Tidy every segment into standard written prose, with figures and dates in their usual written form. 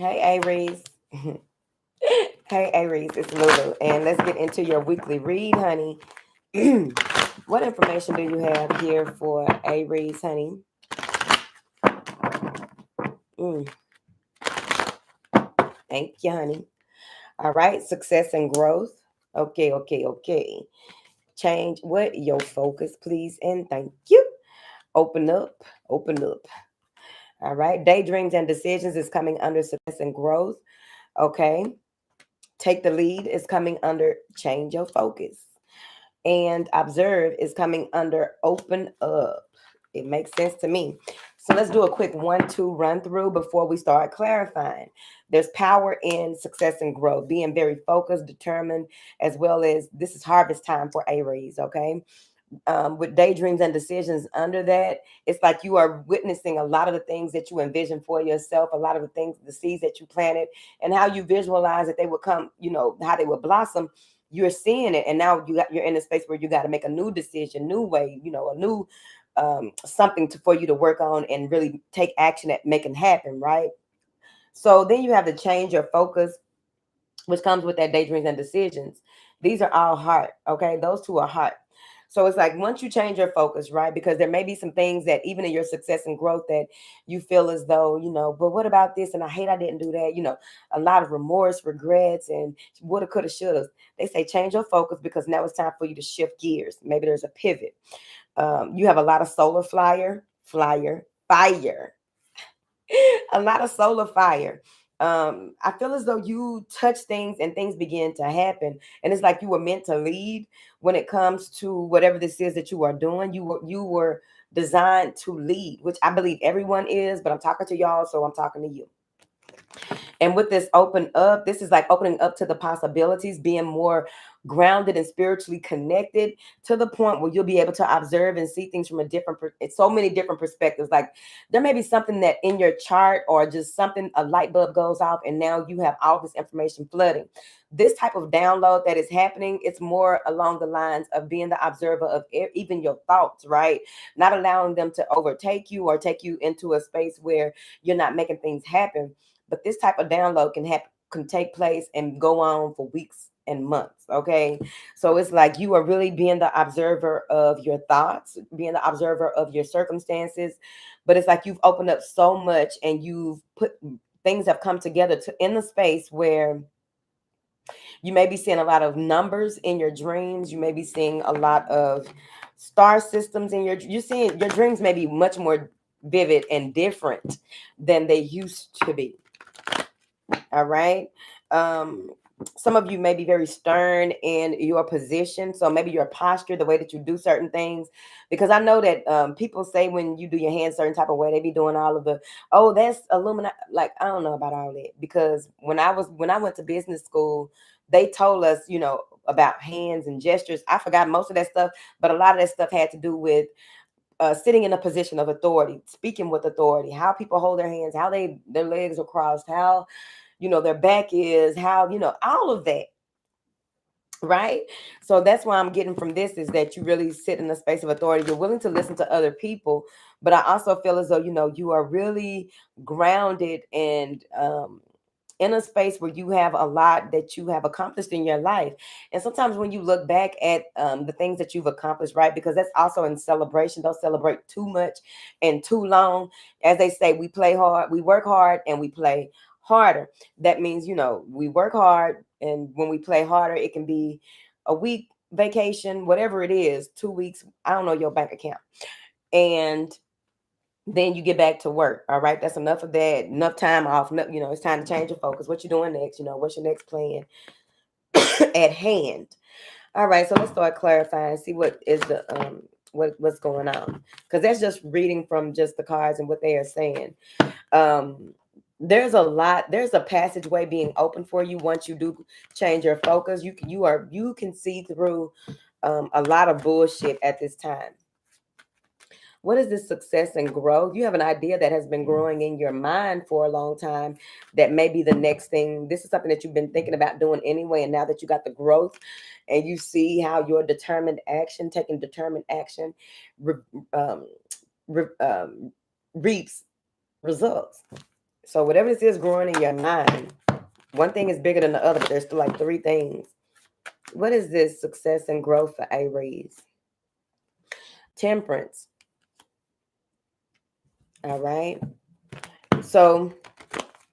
Hey, Aries. Hey, Aries, it's Lulu. And let's get into your weekly read, honey. What information do you have here for Aries, honey? Mm, thank you, honey. All right, success and growth. Okay. Change what? Your focus, please, and thank you. Open up, open up. All right, daydreams and decisions is coming under success and growth. Okay, take the lead is coming under change your focus. And observe is coming under open up. It makes sense to me. So let's do a quick 1-2 run through before we start clarifying. There's power in success and growth, being very focused, determined, as well as this is harvest time for Aries, okay? With daydreams and decisions under that, it's like you are witnessing a lot of the things that you envision for yourself, a lot of the things, the seeds that you planted, and how you visualize that they would come, how they would blossom. You're seeing it, and now you're in a space where you got to make a new decision, new way, a new something for you to work on and really take action at making happen, right? So then you have to change your focus, which comes with that daydreams and decisions. These are all heart. Okay. Those two are heart. So it's like once you change your focus, right? Because there may be some things that even in your success and growth that you feel as though, but what about this? And I hate I didn't do that. A lot of remorse, regrets, and woulda, coulda, shoulda. They say change your focus because now it's time for you to shift gears. Maybe there's a pivot. You have a lot of solar fire, a lot of solar fire. I feel as though you touch things and things begin to happen, and it's like you were meant to lead when it comes to whatever this is that you are doing. You were designed to lead, which I believe everyone is, but I'm talking to y'all, so I'm talking to you. And with this open up, this is like opening up to the possibilities, being more grounded and spiritually connected to the point where you'll be able to observe and see things from so many different perspectives. Like there may be something that in your chart or just something, a light bulb goes off and now you have all this information flooding. This type of download that is happening, it's more along the lines of being the observer of even your thoughts, right? Not allowing them to overtake you or take you into a space where you're not making things happen. But this type of download can take place and go on for weeks and months. Okay. So it's like you are really being the observer of your thoughts, being the observer of your circumstances. But it's like you've opened up so much and you've put things have come together in the space where you may be seeing a lot of numbers in your dreams. You may be seeing a lot of star systems you're seeing your dreams may be much more vivid and different than they used to be. All right. Some of you may be very stern in your position. So maybe your posture, the way that you do certain things, because I know that people say when you do your hands certain type of way, they be doing all of oh, that's Illuminati. Like, I don't know about all that because when I went to business school, they told us, about hands and gestures. I forgot most of that stuff, but a lot of that stuff had to do with sitting in a position of authority, speaking with authority, how people hold their hands, how their legs are crossed, how their back is, how all of that, right? So that's why I'm getting from this is that you really sit in a space of authority. You're willing to listen to other people, but I also feel as though you are really grounded and in a space where you have a lot that you have accomplished in your life. And sometimes when you look back at the things that you've accomplished, right? Because that's also in celebration. Don't celebrate too much and too long. As they say, we play hard, we work hard, and we play harder. That means, we work hard, and when we play harder, it can be a week vacation, whatever it is, 2 weeks. I don't know your bank account. And then you get back to work. All right. That's enough of that. Enough time off. It's time to change your focus. What you doing next? What's your next plan at hand? All right. So let's start clarifying, see what is the what's going on. Because that's just reading from just the cards and what they are saying. There's a passageway being open for you once you do change your focus. You can see through a lot of bullshit at this time. What is this success and growth? You have an idea that has been growing in your mind for a long time that may be the next thing. This is something that you've been thinking about doing anyway. And now that you got the growth and you see how your taking determined action re, um, re, reaps results. So whatever this is growing in your mind, one thing is bigger than the other, but there's still like three things. What is this success and growth for Aries? Temperance. All right. So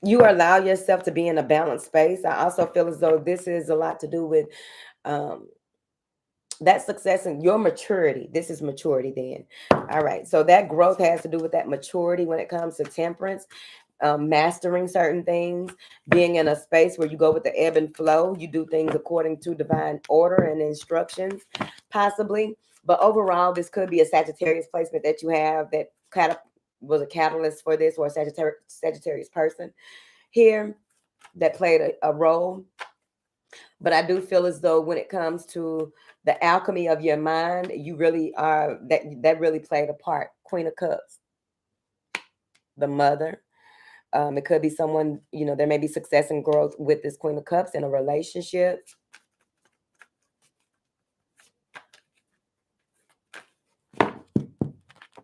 you allow yourself to be in a balanced space. I also feel as though this is a lot to do with um, that success and your maturity. This is maturity then. All right. So that growth has to do with that maturity when it comes to temperance. Mastering certain things, being in a space where you go with the ebb and flow, you do things according to divine order and instructions, possibly. But overall, this could be a Sagittarius placement that you have that kind of was a catalyst for this, or a Sagittarius person here that played a role. But I do feel as though when it comes to the alchemy of your mind, you really are that really played a part. Queen of Cups, the mother. It could be someone, there may be success and growth with this Queen of Cups in a relationship.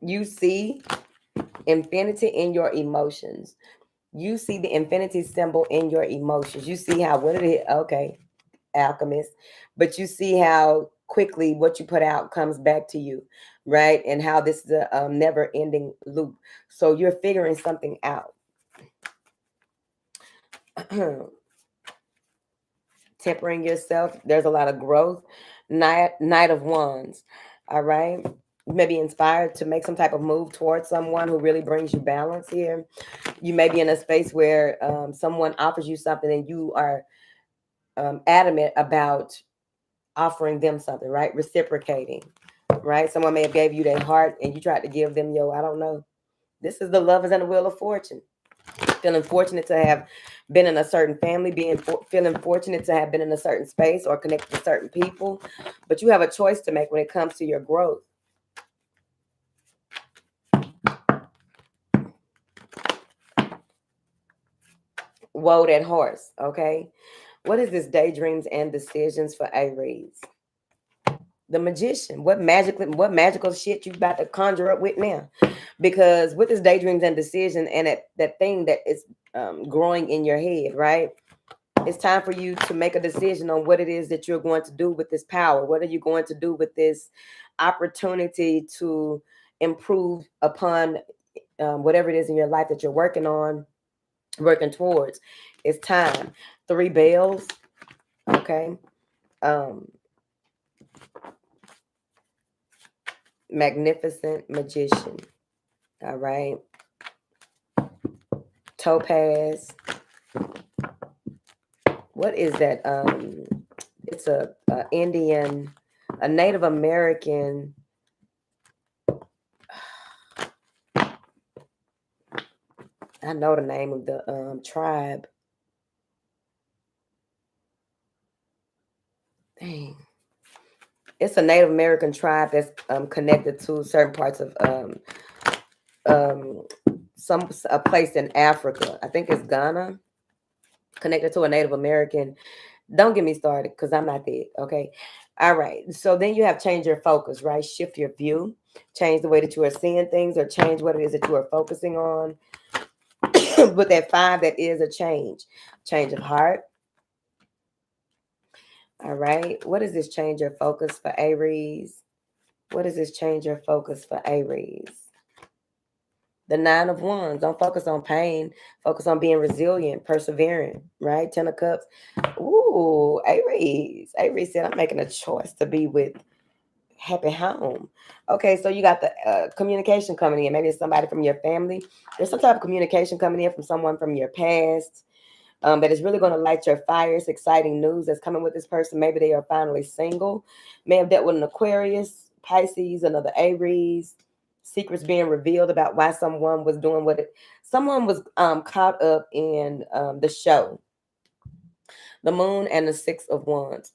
You see infinity in your emotions. You see the infinity symbol in your emotions. You see how, what it is, okay, alchemist, but you see how quickly what you put out comes back to you, right? And how this is a never ending loop. So you're figuring something out. Tempering yourself. There's a lot of growth. Knight of Wands. All right. You may be inspired to make some type of move towards someone who really brings you balance here. You may be in a space where someone offers you something and you are adamant about offering them something, right? Reciprocating, right? Someone may have gave you their heart and you tried to give them I don't know. This is the Lovers and the Wheel of Fortune. Feeling fortunate to have been in a certain family, feeling fortunate to have been in a certain space or connected to certain people, but you have a choice to make when it comes to your growth. Whoa, that horse, okay? What is this daydreams and decisions for Aries? The Magician. What magical shit you about to conjure up with now? Because with this daydreams and decision and that thing that is growing in your head, right? It's time for you to make a decision on what it is that you're going to do with this power. What are you going to do with this opportunity to improve upon whatever it is in your life that you're working towards? It's time. 3 bells. Okay. Magnificent Magician. All right. Topaz. What is that? It's a Indian, a Native American. I know the name of the tribe. Dang. It's a Native American tribe that's connected to certain parts of a place in Africa. I think it's Ghana. Connected to a Native American. Don't get me started because I'm not there. Okay. All right. So then you have change your focus, right? Shift your view, change the way that you are seeing things, or change what it is that you are focusing on. With that 5, that is a change of heart. All right. What is this change your focus for Aries? What is this change your focus for Aries? The 9 of Wands. Don't focus on pain. Focus on being resilient, persevering, right? 10 of Cups. Ooh, Aries. Aries said, I'm making a choice to be with happy home. Okay, so you got the communication coming in. Maybe it's somebody from your family. There's some type of communication coming in from someone from your past. That is really going to light your fire. It's exciting news that's coming with this person. Maybe they are finally single. May have dealt with an Aquarius, Pisces, another Aries. Secrets being revealed about why someone was doing someone was caught up in the show. The Moon and the 6 of Wands.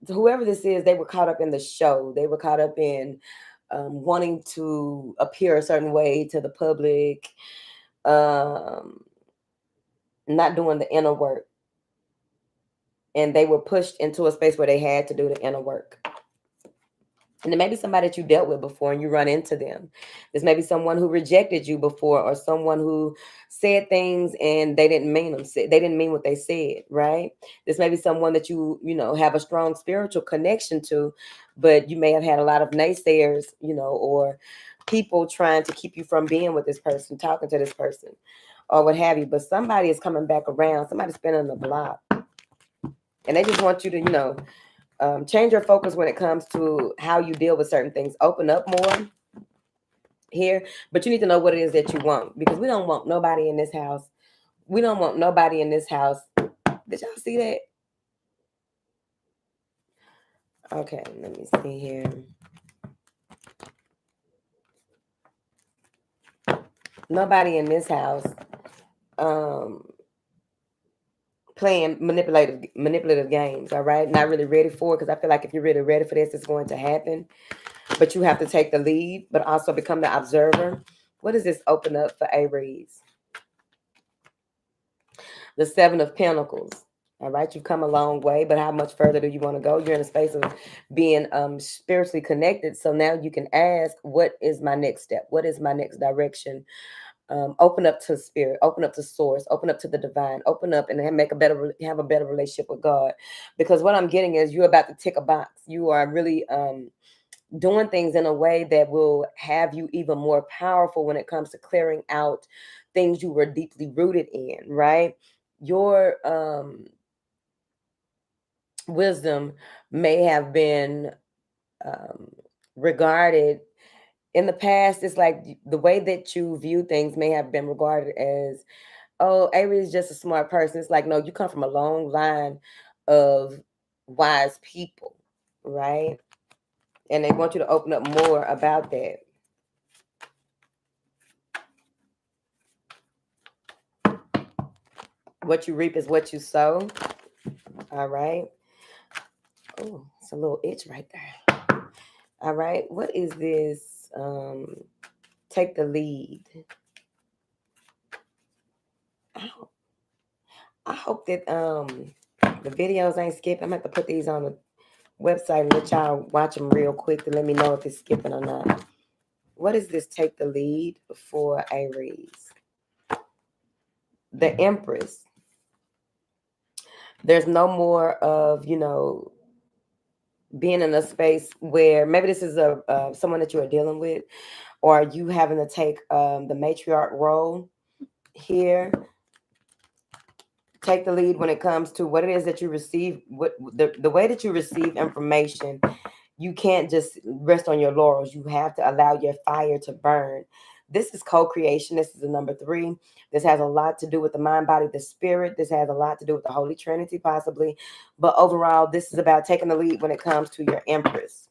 Whoever this is, they were caught up in the show. They were caught up in wanting to appear a certain way to the public, not doing the inner work. And they were pushed into a space where they had to do the inner work. And there may be somebody that you dealt with before and you run into them. There's maybe someone who rejected you before, or someone who said things and they didn't mean them. They didn't mean what they said, right? This may be someone that you have a strong spiritual connection to, but you may have had a lot of naysayers, or people trying to keep you from being with this person, talking to this person, or what have you. But somebody is coming back around. Somebody's spinning the block. And they just want you to, change your focus when it comes to how you deal with certain things. Open up more here, but you need to know what it is that you want, because we don't want nobody in this house. We don't want nobody in this house. Did y'all see that? Okay, let me see here. Nobody in this house um playing manipulative games. All right, not really ready for it, because I feel like if you're really ready for this, it's going to happen. But you have to take the lead, but also become the observer. What does this open up for Aries? The Seven of Pentacles. All right, you've come a long way, but how much further do you want to go? You're in a space of being spiritually connected. So now you can ask, what is my next step? What is my next direction? Open up to spirit, open up to source, open up to the divine, open up and have a better relationship with God. Because what I'm getting is you're about to tick a box. You are really doing things in a way that will have you even more powerful when it comes to clearing out things you were deeply rooted in, right? Your wisdom may have been um, regarded in the past. It's like the way that you view things may have been regarded as, oh, Avery is just a smart person. It's like, no, you come from a long line of wise people, right? And they want you to open up more about that. What you reap is what you sow. All right. Oh, it's a little itch right there. All right. What is this? Take the lead. I hope that the videos ain't skipping. I'm gonna have to put these on the website and let y'all watch them real quick to let me know if it's skipping or not. What is this? Take the lead for Aries. The Empress. There's no more of being in a space where maybe this is a someone that you are dealing with, or you having to take the matriarch role here. Take the lead when it comes to what it is that you receive, what the way that you receive information. You can't just rest on your laurels. You have to allow your fire to burn. This is co-creation. This is the number 3. This has a lot to do with the mind, body, the spirit. This has a lot to do with the Holy Trinity, possibly. But overall, this is about taking the lead when it comes to your Empress.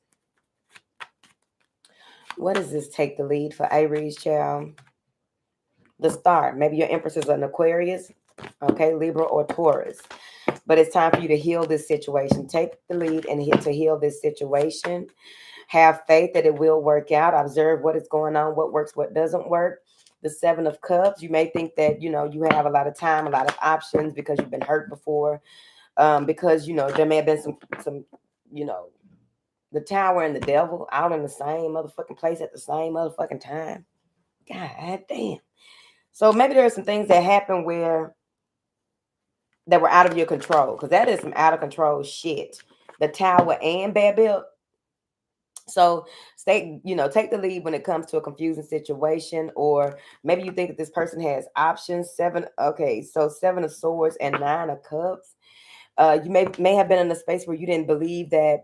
What does this take the lead for Aries, child? The Star. Maybe your Empress is an Aquarius, okay, Libra or Taurus. But it's time for you to heal this situation. Take the lead and to heal this situation. Have faith that it will work out. Observe what is going on, what works, what doesn't work. The 7 of Cups. You may think that, you have a lot of time, a lot of options because you've been hurt before. Because, there may have been some, the Tower and the Devil out in the same motherfucking place at the same motherfucking time. God damn. So maybe there are some things that happen that were out of your control, because that is some out of control shit. The Tower and Bad Bill. So take the lead when it comes to a confusing situation, or maybe you think that this person has options. 7, okay, so 7 of Swords and 9 of Cups. You may have been in a space where you didn't believe that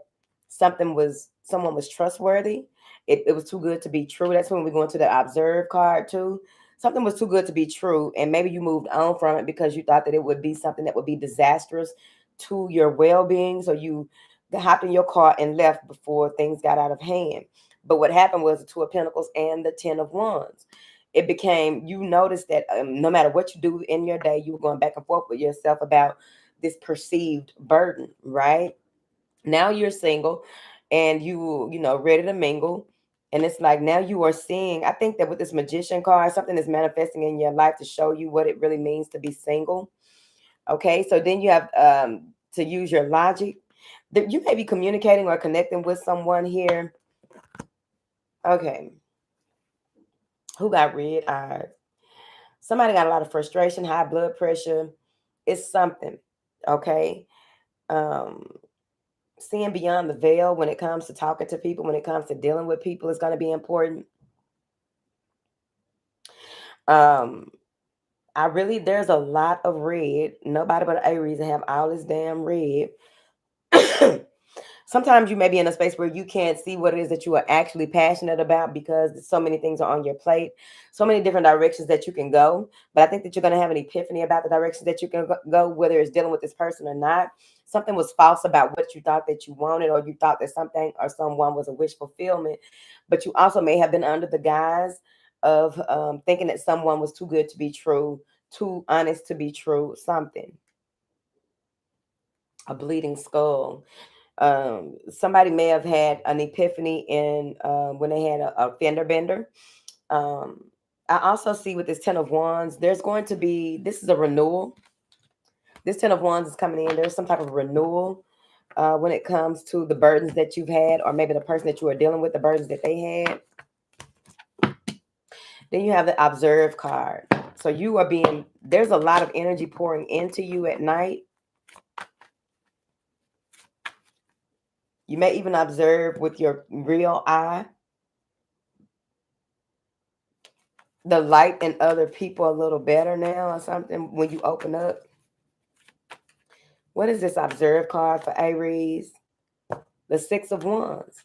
someone was trustworthy. It was too good to be true. That's when we go into the Observe card too. Something was too good to be true, and maybe you moved on from it because you thought that it would be something that would be disastrous to your well-being. So you hopped in your car and left before things got out of hand. But what happened was the 2 of Pentacles and the 10 of Wands. It became, you noticed that no matter what you do in your day, you were going back and forth with yourself about this perceived burden, right? Now you're single and ready to mingle. And it's like now you are seeing, I think that with this Magician card, something is manifesting in your life to show you what it really means to be single. Okay, so then you have to use your logic. You may be communicating or connecting with someone here Okay. Who got red eyes? Somebody got a lot of frustration, high blood pressure. It's something. Okay. Um, Seeing beyond the veil when it comes to talking to people, when it comes to dealing with people is going to be important. Um, there's a lot of red. Nobody but Aries have all this damn red. Sometimes you may be in a space where you can't see what it is that you are actually passionate about because so many things are on your plate, so many different directions that you can go. But I think that you're going to have an epiphany about the directions that you can go, whether it's dealing with this person or not. Something was false about what you thought that you wanted, or you thought that something or someone was a wish fulfillment. But you also may have been under the guise of thinking that someone was too good to be true, too honest to be true, something. A bleeding skull. Somebody may have had an epiphany in when they had a fender bender. Um, I also see with this 10 of Wands, there's going to be, this is a renewal. This 10 of Wands is coming in. There's some type of renewal when it comes to the burdens that you've had, or maybe the person that you are dealing with, the burdens that they had. Then you have the Observe card. So you are being, there's a lot of energy pouring into you at night. You may even observe with your real eye the light in other people a little better now or something when you open up. What is this Observe card for Aries? The 6 of Wands.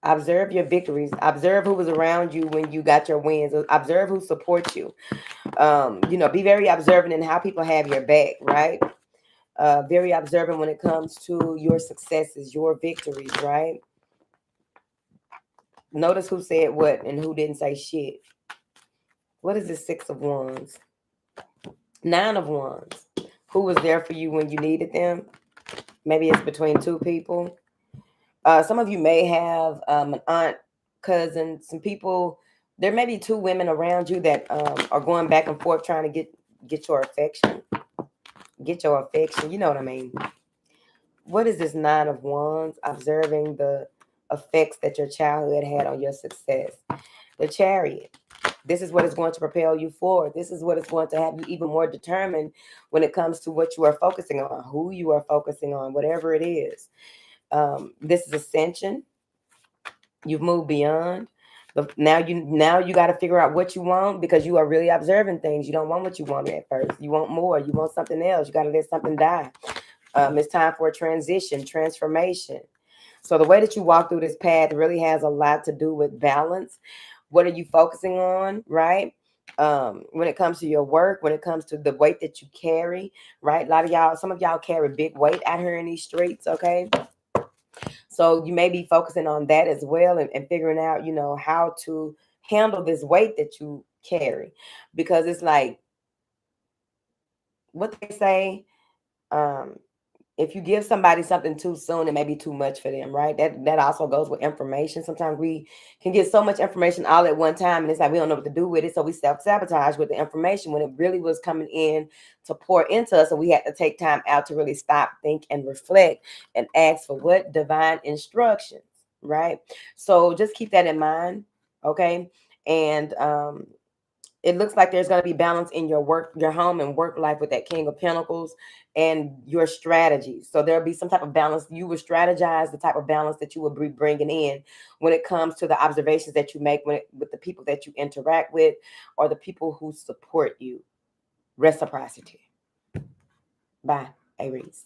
Observe your victories. Observe who was around you when you got your wins. Observe who supports you. Be very observant in how people have your back, right? Very observant when it comes to your successes, your victories, right? Notice who said what and who didn't say shit. What is this 6 of Wands? 9 of Wands. Who was there for you when you needed them? Maybe it's between two people. Some of you may have an aunt, cousin, some people. There may be two women around you that are going back and forth trying to get your affection. Get your affection. You know what I mean? What is this 9 of Wands? Observing the effects that your childhood had on your success. The Chariot. This is what is going to propel you forward. This is what is going to have you even more determined when it comes to what you are focusing on, who you are focusing on, whatever it is. This is ascension. You've moved beyond. Now you got to figure out what you want, because you are really observing things. You don't want what you wanted at first. You want more. You want something else. You got to let something die. It's time for a transition, transformation. So the way that you walk through this path really has a lot to do with balance. What are you focusing on, right? When it comes to your work, when it comes to the weight that you carry, right? Some of y'all carry big weight out here in these streets, okay? So you may be focusing on that as well, and figuring out, how to handle this weight that you carry. Because it's like what they say, um, if you give somebody something too soon, it may be too much for them, right? That also goes with information. Sometimes we can get so much information all at one time, and it's like we don't know what to do with it. So we self-sabotage with the information when it really was coming in to pour into us. And we had to take time out to really stop, think, and reflect, and ask for what? Divine instructions, right? So just keep that in mind, okay? And it looks like there's going to be balance in your work, your home and work life with that King of Pentacles, and your strategies. So there'll be some type of balance. You will strategize the type of balance that you will be bringing in when it comes to the observations that you make with the people that you interact with, or the people who support you. Reciprocity. Bye, Aries.